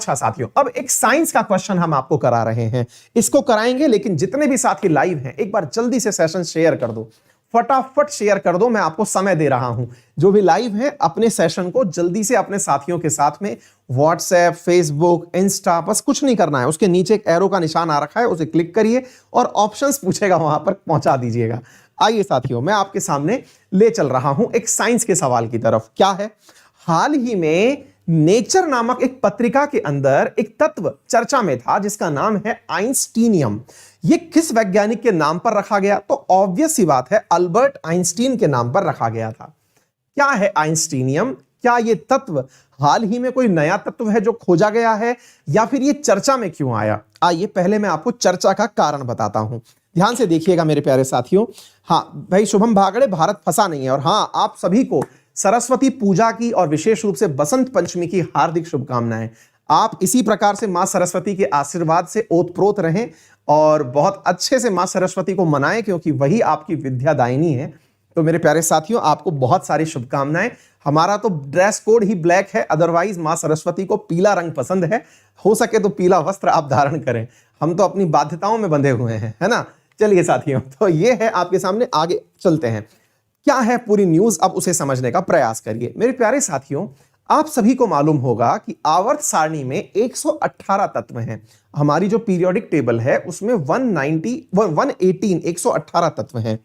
अच्छा साथियों, अब एक साइंस का क्वेश्चन हम आपको करा रहे हैं, इसको कराएंगे, लेकिन जितने भी साथी लाइव हैं एक बार जल्दी से सेशन शेयर कर दो, फटाफट शेयर कर दो। मैं आपको समय दे रहा हूं, जो भी लाइव हैं अपने सेशन को जल्दी से अपने साथियों के साथ में व्हाट्सएप, फेसबुक, इंस्टा, बस कुछ नहीं करना है, उसके नीचे एक एरो का निशान आ रखा है, उसे क्लिक करिए और ऑप्शंस पूछेगा वहां पर पहुंचा दीजिएगा। आइए साथियों, मैं आपके सामने ले चल रहा हूं एक साइंस के सवाल की तरफ। क्या है, हाल ही में नेचर नामक एक पत्रिका के अंदर एक तत्व चर्चा में था जिसका नाम है आइंस्टीनियम। यह किस वैज्ञानिक के नाम पर रखा गया? तो ऑब्वियस सी बात है, अल्बर्ट आइंस्टीन के नाम पर रखा गया था। क्या है आइंस्टीनियम? क्या यह तत्व हाल ही में कोई नया तत्व है जो खोजा गया है, या फिर यह चर्चा में क्यों आया? आइए पहले मैं आपको चर्चा का कारण बताता हूं। ध्यान से देखिएगा मेरे प्यारे साथियों। हाँ भाई, शुभम भागड़े, भारत फंसा नहीं है। और हाँ, आप सभी को सरस्वती पूजा की और विशेष रूप से बसंत पंचमी की हार्दिक शुभकामनाएं। आप इसी प्रकार से मां सरस्वती के आशीर्वाद से ओतप्रोत रहें और बहुत अच्छे से मां सरस्वती को मनाएं, क्योंकि वही आपकी विद्यादायिनी है। तो मेरे प्यारे साथियों, आपको बहुत सारी शुभकामनाएं। हमारा तो ड्रेस कोड ही ब्लैक है, अदरवाइज मां सरस्वती को पीला रंग पसंद है। हो सके तो पीला वस्त्र आप धारण करें, हम तो अपनी बाध्यताओं में बंधे हुए हैं, है ना। चलिए साथियों, तो ये है आपके सामने, आगे चलते हैं। क्या है पूरी न्यूज, अब उसे समझने का प्रयास करिए। मेरे प्यारे साथियों, आप सभी को मालूम होगा कि आवर्त सारणी में 118 तत्व हैं। हमारी जो पीरियोडिक टेबल है उसमें 118 तत्व हैं।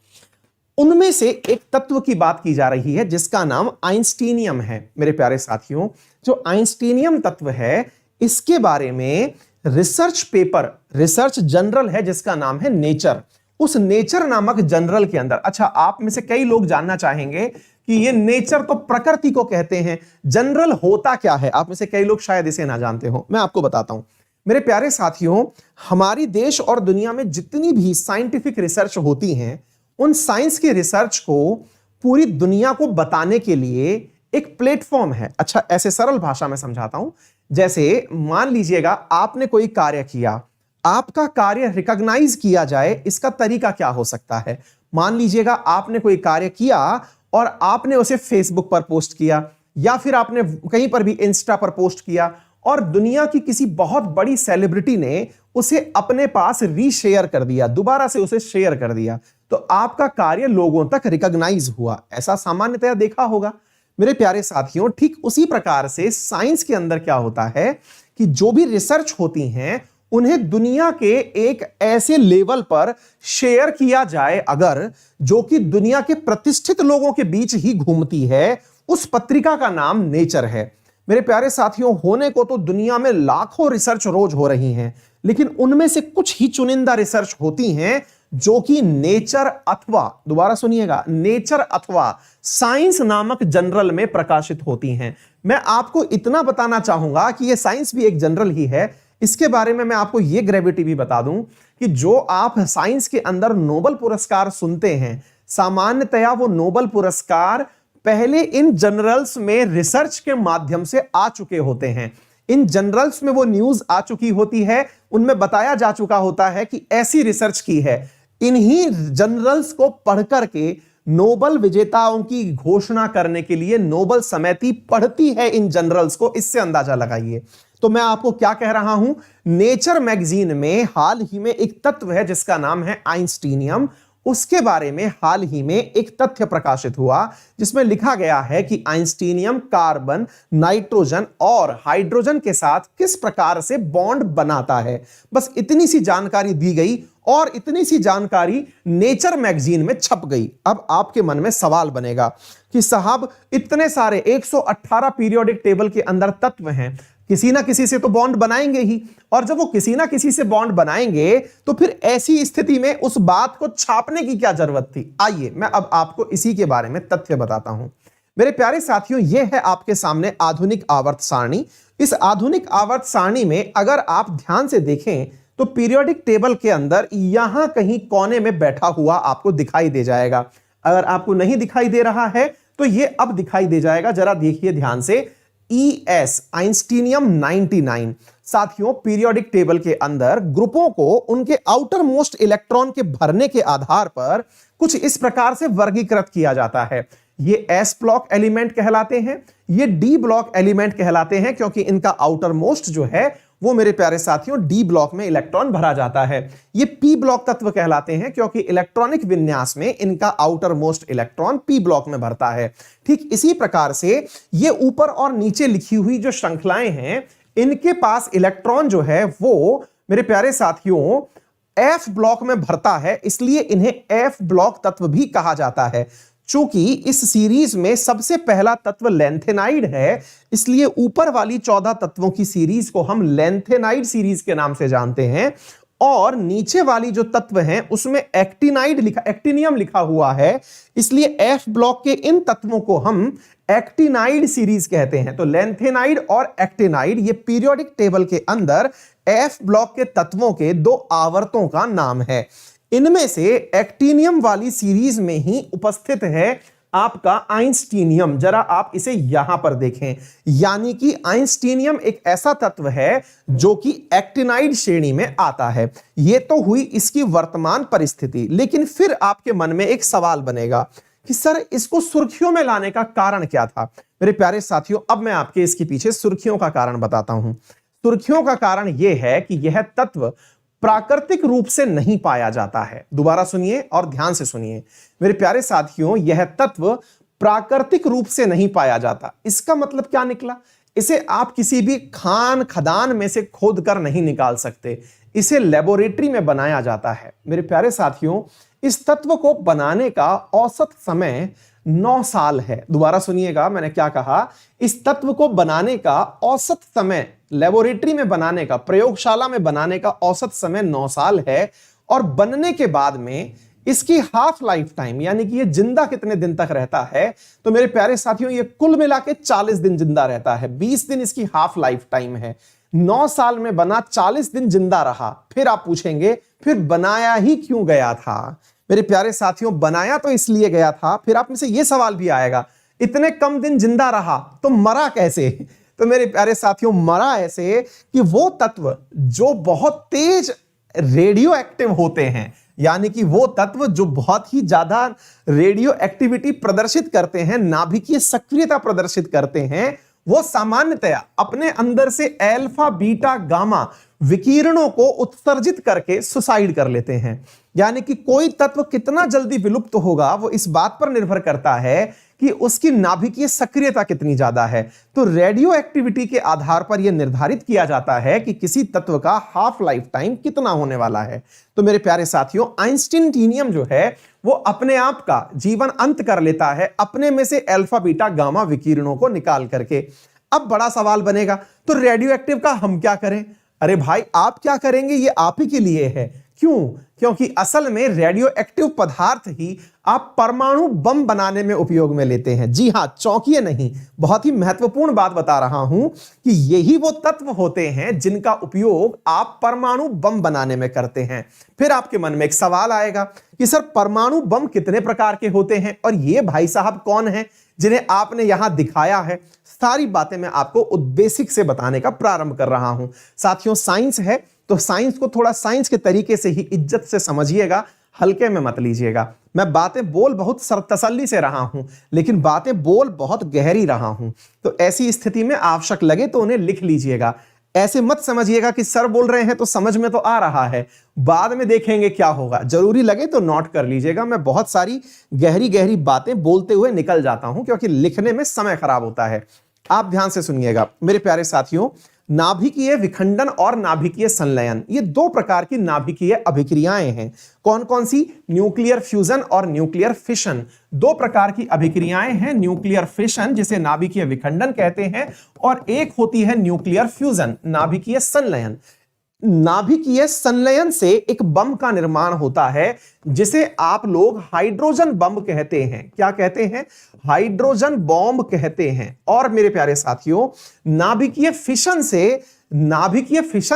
उनमें से एक तत्व की बात की जा रही है जिसका नाम आइंस्टीनियम है। मेरे प्यारे साथियों, जो आइंस्टीनियम तत्व है इसके बारे में रिसर्च पेपर, रिसर्च जर्नल है जिसका नाम है नेचर। उस नेचर नामक जर्नल के अंदर, अच्छा आप में से कई लोग जानना चाहेंगे कि ये नेचर तो प्रकृति को कहते हैं, जर्नल होता क्या है? आप में से कई लोग शायद इसे ना जानते हो, मैं आपको बताता हूं। मेरे प्यारे साथियों, हमारी देश और दुनिया में जितनी भी साइंटिफिक रिसर्च होती हैं, उन साइंस की रिसर्च को पूरी दुनिया को बताने के लिए एक प्लेटफॉर्म है। अच्छा, ऐसे सरल भाषा में समझाता हूं। जैसे मान लीजिएगा आपने कोई कार्य किया, आपका कार्य रिकॉग्नाइज किया जाए, इसका तरीका क्या हो सकता है? मान लीजिएगा आपने कोई कार्य किया और आपने उसे फेसबुक पर पोस्ट किया, या फिर आपने कहीं पर भी इंस्टा पर पोस्ट किया, और दुनिया की किसी बहुत बड़ी सेलिब्रिटी ने उसे अपने पास रीशेयर कर दिया, दोबारा से उसे शेयर कर दिया, तो आपका कार्य लोगों तक रिकॉग्नाइज हुआ। ऐसा सामान्यतया देखा होगा। मेरे प्यारे साथियों, ठीक उसी प्रकार से साइंस के अंदर क्या होता है कि जो भी रिसर्च होती हैं उन्हें दुनिया के एक ऐसे लेवल पर शेयर किया जाए अगर, जो कि दुनिया के प्रतिष्ठित लोगों के बीच ही घूमती है, उस पत्रिका का नाम नेचर है। मेरे प्यारे साथियों, होने को तो दुनिया में लाखों रिसर्च रोज हो रही हैं, लेकिन उनमें से कुछ ही चुनिंदा रिसर्च होती हैं जो कि नेचर अथवा, दोबारा सुनिएगा, नेचर अथवा साइंस नामक जर्नल में प्रकाशित होती हैं। मैं आपको इतना बताना चाहूंगा कि यह साइंस भी एक जर्नल ही है। इसके बारे में मैं आपको यह ग्रेविटी भी बता दूं कि जो आप साइंस के अंदर नोबेल पुरस्कार सुनते हैं, सामान्यतया वो नोबेल पुरस्कार पहले इन जर्नल्स में रिसर्च के माध्यम से आ चुके होते हैं। इन जर्नल्स में वो न्यूज आ चुकी होती है, उनमें बताया जा चुका होता है कि ऐसी रिसर्च की है। इन्हीं जर्नल्स को पढ़ करके नोबेल विजेताओं की घोषणा करने के लिए नोबेल समिति पढ़ती है इन जर्नल्स को। इससे अंदाजा लगाइए। तो मैं आपको क्या कह रहा हूं, नेचर मैगजीन में हाल ही में एक तत्व है जिसका नाम है आइंस्टीनियम। उसके बारे में हाल ही में एक तथ्य प्रकाशित हुआ जिसमें लिखा गया है कि आइंस्टीनियम कार्बन, नाइट्रोजन और हाइड्रोजन के साथ किस प्रकार से बॉन्ड बनाता है। बस इतनी सी जानकारी दी गई और इतनी सी जानकारी नेचर मैगजीन में छप गई। अब आपके मन में सवाल बनेगा कि साहब, इतने सारे 118 पीरियोडिक टेबल के अंदर तत्व हैं, किसी ना किसी से तो बॉन्ड बनाएंगे ही, और जब वो किसी ना किसी से बॉन्ड बनाएंगे तो फिर ऐसी स्थिति में उस बात को छापने की क्या जरूरत थी? आइए मैं अब आपको इसी के बारे में तथ्य बताता हूं। मेरे प्यारे साथियों, यह है आपके सामने आधुनिक आवर्त सारणी। इस आधुनिक आवर्त सारणी में अगर आप ध्यान से देखें तो पीरियोडिक टेबल के अंदर यहां कहीं कोने में बैठा हुआ आपको दिखाई दे जाएगा। अगर आपको नहीं दिखाई दे रहा है तो यह अब दिखाई दे जाएगा। जरा देखिए ध्यान से, ES आइंस्टीनियम 99। साथियों, पीरियोडिक टेबल के अंदर ग्रुपों को उनके आउटर मोस्ट इलेक्ट्रॉन के भरने के आधार पर कुछ इस प्रकार से वर्गीकृत किया जाता है। ये s ब्लॉक एलिमेंट कहलाते हैं, ये d ब्लॉक एलिमेंट कहलाते हैं, क्योंकि इनका आउटर मोस्ट जो है वो मेरे प्यारे साथियों d ब्लॉक में इलेक्ट्रॉन भरा जाता है। ये p ब्लॉक तत्व कहलाते हैं क्योंकि इलेक्ट्रॉनिक विन्यास में इनका outer most electron p block में भरता है। ठीक इसी प्रकार से ये ऊपर और नीचे लिखी हुई जो श्रृंखलाएं हैं, इनके पास इलेक्ट्रॉन जो है वो मेरे प्यारे साथियों f ब्लॉक में भरता है, इसलिए इन्हें f ब्लॉक तत्व भी कहा जाता है। चूंकि इस सीरीज में सबसे पहला तत्व लेंथेनाइड है, इसलिए ऊपर वाली 14 तत्वों की सीरीज को हम लेंथेनाइड सीरीज के नाम से जानते हैं, और नीचे वाली जो तत्व हैं उसमें एक्टिनियम लिखा हुआ है, इसलिए एफ ब्लॉक के इन तत्वों को हम एक्टिनाइड सीरीज कहते हैं। तो लेंथेनाइड और एक्टिनाइड ये पीरियोडिक टेबल के अंदर एफ ब्लॉक के तत्वों के दो आवर्तों का नाम है। इनमें से एक्टिनियम वाली सीरीज में ही उपस्थित है आपका आइंस्टीनियम। जरा आप इसे यहां पर देखें, यानी कि आइंस्टीनियम एक ऐसा तत्व है जो कि एक्टिनाइड श्रेणी में आता है। यह तो हुई इसकी वर्तमान परिस्थिति, लेकिन फिर आपके मन में एक सवाल बनेगा कि सर इसको सुर्खियों में लाने का कारण क्या था। मेरे प्यारे साथियों, अब मैं आपके इसके पीछे सुर्खियों का कारण बताता हूं। सुर्खियों का कारण यह है कि यह तत्व प्राकृतिक रूप से नहीं पाया जाता है। दोबारा सुनिए और ध्यान से सुनिए मेरे प्यारे साथियों, यह तत्व प्राकृतिक रूप से नहीं पाया जाता। इसका मतलब क्या निकला? इसे आप किसी भी खान खदान में से खोद कर नहीं निकाल सकते, इसे लेबोरेटरी में बनाया जाता है। मेरे प्यारे साथियों, इस तत्व को बनाने का औसत समय 9 साल है। दोबारा सुनिएगा मैंने क्या कहा, इस तत्व को बनाने का औसत समय, लेबोरेटरी में बनाने का, प्रयोगशाला में बनाने का औसत समय 9 साल है, और बनने के बाद में इसकी हाफ लाइफ टाइम, यानी कि ये जिंदा कितने दिन तक रहता है, तो मेरे प्यारे साथियों ये कुल मिला के 40 दिन जिंदा रहता है। 20 दिन इसकी हाफ लाइफ टाइम है। 9 साल में बना, 40 दिन जिंदा रहा। फिर आप पूछेंगे फिर बनाया ही क्यों गया था? मेरे प्यारे साथियों, बनाया तो इसलिए गया था। फिर आप में से यह सवाल भी आएगा, इतने कम दिन जिंदा रहा तो मरा कैसे? तो मेरे प्यारे साथियों, मरा ऐसे कि वो तत्व जो बहुत तेज रेडियो एक्टिव होते हैं, यानी कि वो तत्व जो बहुत ही ज्यादा रेडियो एक्टिविटी प्रदर्शित करते हैं, नाभिकीय सक्रियता प्रदर्शित करते हैं, वो सामान्यतया अपने अंदर से अल्फा बीटा गामा विकिरणों को उत्सर्जित करके सुसाइड कर लेते हैं। यानी कि कोई तत्व कितना जल्दी विलुप्त होगा वो इस बात पर निर्भर करता है कि उसकी नाभिकीय सक्रियता कितनी ज्यादा है। तो रेडियो एक्टिविटी के आधार पर यह निर्धारित किया जाता है कि किसी तत्व का हाफ लाइफ टाइम कितना होने वाला है। तो मेरे प्यारे साथियों, आइंस्टीनियम जो है वो अपने आप का जीवन अंत कर लेता है, अपने में से अल्फा बीटा गामा विकिरणों को निकाल करके। अब बड़ा सवाल बनेगा, तो रेडियो एक्टिव का हम क्या करें? अरे भाई, आप क्या करेंगे ये आप ही के लिए है। क्यों? क्योंकि असल में रेडियो एक्टिव पदार्थ ही आप परमाणु बम बनाने में उपयोग में लेते हैं। जी हां, चौंकिए नहीं, बहुत ही महत्वपूर्ण बात बता रहा हूं कि यही वो तत्व होते हैं जिनका उपयोग आप परमाणु बम बनाने में करते हैं। फिर आपके मन में एक सवाल आएगा कि सर परमाणु बम कितने प्रकार के होते हैं, और ये भाई साहब कौन है जिन्हें आपने यहां दिखाया है? सारी बातें मैं आपको बेसिक से बताने का प्रारंभ कर रहा हूं। साथियों, साइंस है तो साइंस को थोड़ा साइंस के तरीके से ही इज्जत से समझिएगा, हल्के में मत लीजिएगा। मैं बातें बोल बहुत तसल्ली से रहा हूं, लेकिन बातें बोल बहुत गहरी रहा हूं। तो ऐसी स्थिति में आवश्यक लगे तो उन्हें लिख लीजिएगा। ऐसे मत समझिएगा कि सर बोल रहे हैं तो समझ में तो आ रहा है, बाद में देखेंगे क्या होगा। जरूरी लगे तो नोट कर लीजिएगा। मैं बहुत सारी गहरी गहरी बातें बोलते हुए निकल जाता हूं क्योंकि लिखने में समय खराब होता है। आप ध्यान से सुनिएगा मेरे प्यारे साथियों। नाभिकीय विखंडन और नाभिकीय संलयन, ये दो प्रकार की नाभिकीय अभिक्रियाएं हैं। कौन कौन सी? न्यूक्लियर फ्यूजन और न्यूक्लियर फिशन। दो प्रकार की अभिक्रियाएं हैं, न्यूक्लियर फिशन जिसे नाभिकीय विखंडन कहते हैं, और एक होती है न्यूक्लियर फ्यूजन, नाभिकीय संलयन। नाभिकीय संलयन से एक बम का निर्माण होता है जिसे आप लोग हाइड्रोजन बम कहते हैं। क्या कहते हैं? हाइड्रोजन बॉम्ब कहते हैं। और मेरे प्यारे साथियों, नाभिकीय फिशन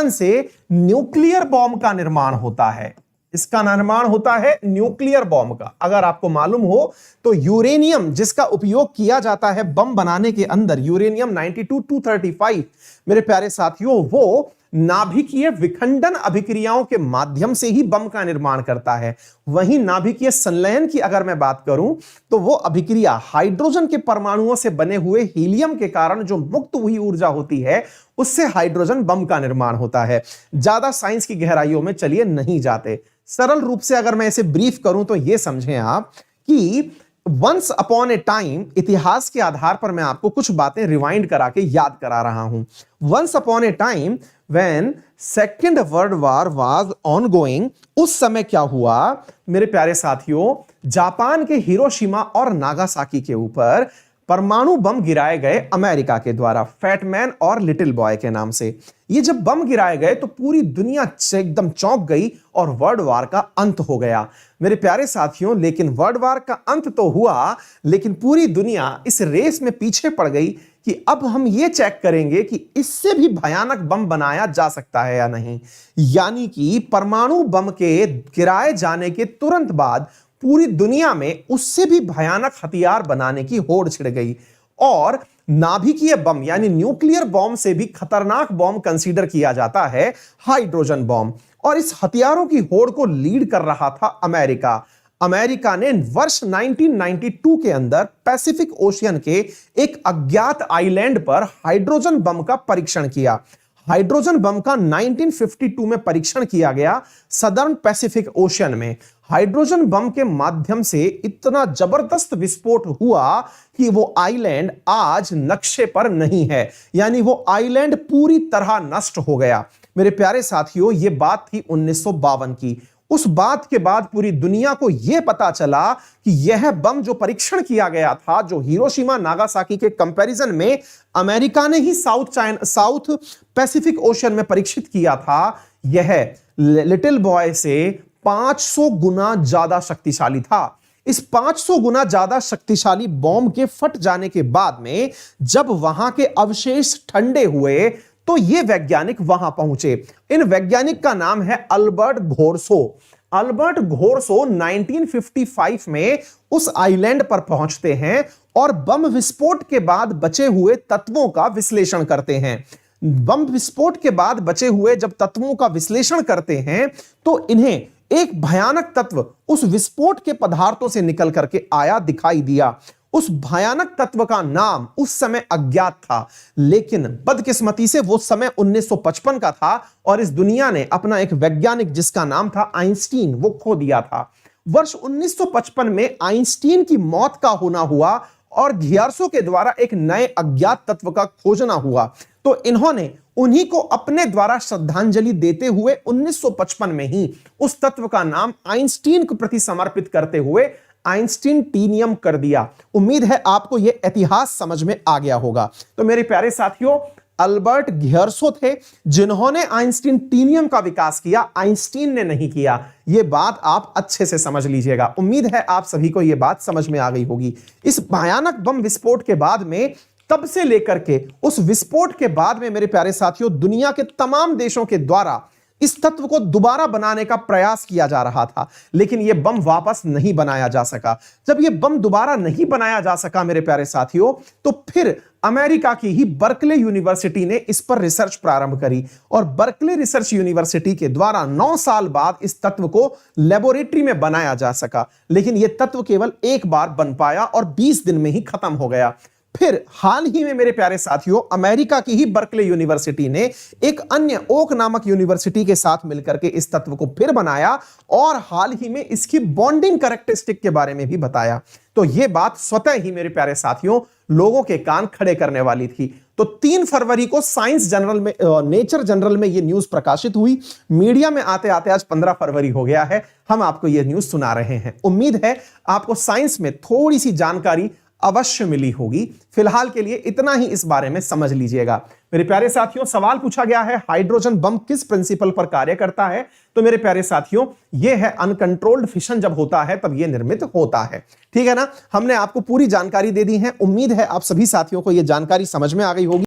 से न्यूक्लियर बॉम्ब का निर्माण होता है। इसका निर्माण होता है न्यूक्लियर बॉम्ब का। अगर आपको मालूम हो तो यूरेनियम जिसका उपयोग किया जाता है बम बनाने के अंदर, यूरेनियम 92 235, मेरे प्यारे साथियों, वो नाभिकीय विखंडन अभिक्रियाओं के माध्यम से ही बम का निर्माण करता है। वहीं नाभिकीय संलयन की अगर मैं बात करूं तो वो अभिक्रिया हाइड्रोजन के परमाणुओं से बने हुए हीलियम के कारण जो मुक्त हुई ऊर्जा होती है उससे हाइड्रोजन बम का निर्माण होता है। ज्यादा साइंस की गहराइयों में चलिए नहीं जाते, सरल रूप से अगर मैं इसे ब्रीफ करूं तो यह समझें आप कि वंस अपॉन ए टाइम, इतिहास के आधार पर मैं आपको कुछ बातें रिवाइंड करा के याद करा रहा हूं। Once upon a time when second world war was ongoing, उस समय क्या हुआ मेरे प्यारे साथियों, जापान के हिरोशिमा और नागासाकी के ऊपर परमाणु बम गिराए गए अमेरिका के द्वारा, फैटमैन और लिटिल बॉय के नाम से। ये जब बम गिराए गए तो पूरी दुनिया एकदम चौंक गई और वर्ल्ड वार का अंत हो गया मेरे प्यारे साथियों। लेकिन वर्ल्ड वार का अंत तो हुआ, लेकिन पूरी दुनिया इस रेस में पीछे पड़ गई कि अब हम ये चेक करेंगे कि इससे भी भयानक बम बनाया जा सकता है या नहीं। यानी कि परमाणु बम के गिराए जाने के तुरंत बाद पूरी दुनिया में उससे भी भयानक हथियार बनाने की होड़ छिड़ गई और नाभिकीय बम यानी न्यूक्लियर बॉम्ब से भी खतरनाक बॉम्ब कंसीडर किया जाता है हाइड्रोजन बॉम्ब। और इस हथियारों की होड़ को लीड कर रहा था अमेरिका। अमेरिका ने वर्ष 1992 के अंदर पैसिफिक ओशियन के एक अज्ञात आइलैंड पर हाइड्रोजन बम का परीक्षण किया। हाइड्रोजन बम का 1952 में परीक्षण किया गया सदर्न पैसिफिक ओशियन में। हाइड्रोजन बम के माध्यम से इतना जबरदस्त विस्फोट हुआ कि वो आइलैंड आज नक्शे पर नहीं है, यानी वो आइलैंड पूरी तरह नष्ट हो गया। मेरे प्यारे साथियों, ये बात थी 1952 की। उस बात के बाद पूरी दुनिया को यह पता चला कि यह बम जो परीक्षण किया गया था, जो हिरोशिमा नागासाकी के कंपैरिजन में अमेरिका ने ही साउथ पैसिफिक ओशियन में परीक्षित किया था, यह लिटिल बॉय से 500 गुना ज्यादा शक्तिशाली था। इस 500 गुना ज्यादा शक्तिशाली बॉम्ब के फट जाने के बाद में जब वहां के अवशेष ठंडे हुए तो ये वैज्ञानिक वहां पहुंचे। इन वैज्ञानिक का नाम है अल्बर्ट घोरसो। अल्बर्ट घोरसो 1955 में उस आइलैंड पर पहुंचते हैं और बम विस्फोट के बाद बचे हुए तत्वों का विश्लेषण करते हैं। बम विस्फोट के बाद बचे हुए जब तत्वों का विश्लेषण करते हैं तो इन्हें एक भयानक तत्व उस विस्फोट के पदार्थों से निकल करके आया दिखाई दिया। उस भयानक तत्व का नाम उस समय अज्ञात था, लेकिन बदकिस्मती से वो समय 1955 का था और इस दुनिया ने अपना एक वैज्ञानिक जिसका नाम था आइंस्टीन, वो खो दिया था। वर्ष 1955 में आइंस्टीन की मौत का होना हुआ और घियार्सो के द्वारा एक नए अज्ञात तत्व का खोजना हुआ। तो इन्होंने उन्हीं को अपने द्वारा श्रद्धांजलि देते हुए 1955 में ही उस तत्व का नाम आइंस्टीन के प्रति समर्पित करते हुए आइंस्टीनियम कर दिया। उम्मीद है आपको यह इतिहास समझ में आ गया होगा। तो मेरे प्यारे साथियों, अल्बर्ट घियर्सो थे जिन्होंने आइंस्टीनियम का विकास किया, आइंस्टीन ने नहीं किया। यह बात आप अच्छे से समझ लीजिएगा। उम्मीद है आप सभी को यह बात समझ में आ गई होगी। इस भयानक बम विस्फोट के बाद में, तब से लेकर के उस विस्फोट के बाद में मेरे प्यारे साथियों, दुनिया के तमाम देशों के द्वारा इस तत्व को दोबारा बनाने का प्रयास किया जा रहा था, लेकिन यह बम वापस नहीं बनाया जा सका। जब यह बम दोबारा नहीं बनाया जा सका मेरे प्यारे साथियों, तो फिर अमेरिका की ही बर्कले यूनिवर्सिटी ने इस पर रिसर्च प्रारंभ करी और बर्कले रिसर्च यूनिवर्सिटी के द्वारा 9 साल बाद इस तत्व को लेबोरेटरी में बनाया जा सका। लेकिन यह तत्व केवल एक बार बन पाया और 20 दिन में ही खत्म हो गया। फिर हाल ही में मेरे प्यारे साथियों, अमेरिका की ही बर्कले यूनिवर्सिटी ने एक अन्य ओक नामक यूनिवर्सिटी के साथ मिलकर के इस तत्व को फिर बनाया और हाल ही में इसकी बॉन्डिंग कैरेक्टरिस्टिक के बारे में भी बताया। तो यह बात स्वतः ही मेरे प्यारे साथियों लोगों के कान खड़े करने वाली थी। तो 3 फरवरी को साइंस जनरल में, नेचर जनरल में यह न्यूज प्रकाशित हुई। मीडिया में आते आते आज 15 फरवरी हो गया है, हम आपको यह न्यूज सुना रहे हैं। उम्मीद है आपको साइंस में थोड़ी सी जानकारी अवश्य मिली होगी। फिलहाल के लिए इतना ही इस बारे में समझ लीजिएगा। मेरे प्यारे साथियों, सवाल पूछा गया है हाइड्रोजन बम किस प्रिंसिपल पर कार्य करता है। तो मेरे प्यारे साथियों, यह है अनकंट्रोल्ड फिशन जब होता है तब यह निर्मित होता है। ठीक है ना, हमने आपको पूरी जानकारी दे दी है। उम्मीद है आप सभी साथियों को यह जानकारी समझ में आ गई होगी।